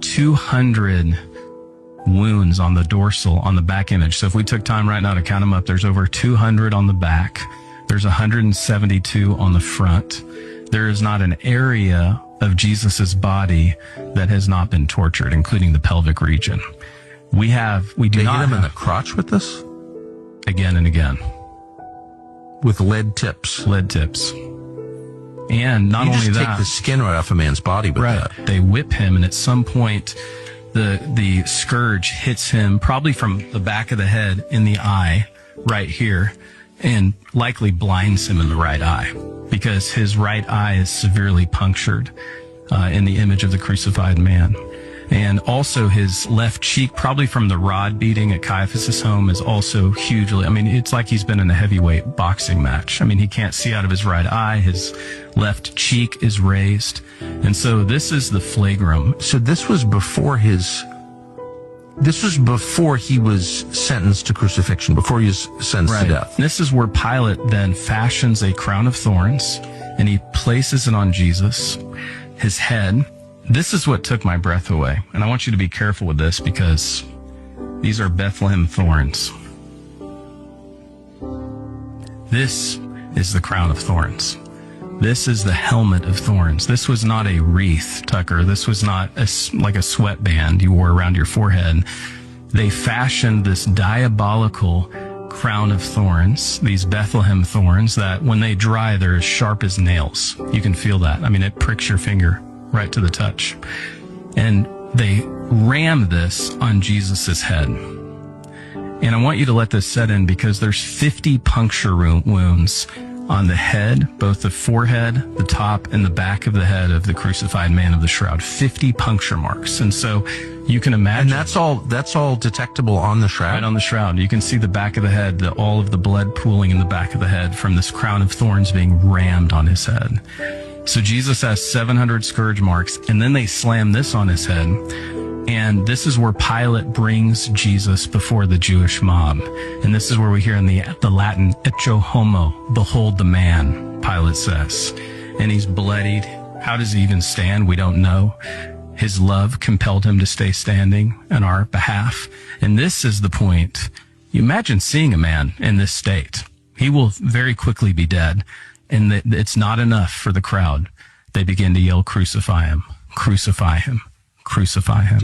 200 wounds on the dorsal, on the back image. So if we took time right now to count them up, there's over 200 on the back. There's 172 on the front. There is not an area of Jesus's body that has not been tortured, including the pelvic region. We do they not hit him in have, the crotch with this? again and again. With lead tips. Lead tips. And not You only just that, take the skin right off a man's body with right, that. they whip him, and at some point, the scourge hits him probably from the back of the head in the eye right here, and likely blinds him in the right eye because his right eye is severely punctured in the image of the crucified man. And also his left cheek, probably from the rod beating at Caiaphas' home, is also hugely, it's like he's been in a heavyweight boxing match. He can't see out of his right eye. His left cheek is raised. And so this is the flagrum. So this was before he was sentenced to crucifixion, before he was sentenced to death. This is where Pilate then fashions a crown of thorns, and he places it on Jesus, his head. This is what took my breath away. And I want you to be careful with this because these are Bethlehem thorns. This is the crown of thorns. This is the helmet of thorns. This was not a wreath, Tucker. This was not like a sweatband you wore around your forehead. They fashioned this diabolical crown of thorns, these Bethlehem thorns, that when they dry, they're as sharp as nails. You can feel that. It pricks your finger right to the touch. And they ram this on Jesus's head. And I want you to let this set in because there's 50 puncture wounds on the head, both the forehead, the top, and the back of the head of the crucified man of the shroud. 50 puncture marks. And so you can imagine. And that's all detectable on the shroud? Right on the shroud. You can see the back of the head, all of the blood pooling in the back of the head from this crown of thorns being rammed on his head. So Jesus has 700 scourge marks, and then they slam this on his head. And this is where Pilate brings Jesus before the Jewish mob. And this is where we hear in the Latin, ecce homo, behold the man, Pilate says. And he's bloodied. How does he even stand? We don't know. His love compelled him to stay standing on our behalf. And this is the point. You imagine seeing a man in this state. He will very quickly be dead. And it's not enough for the crowd. They begin to yell, crucify him, crucify him, crucify him.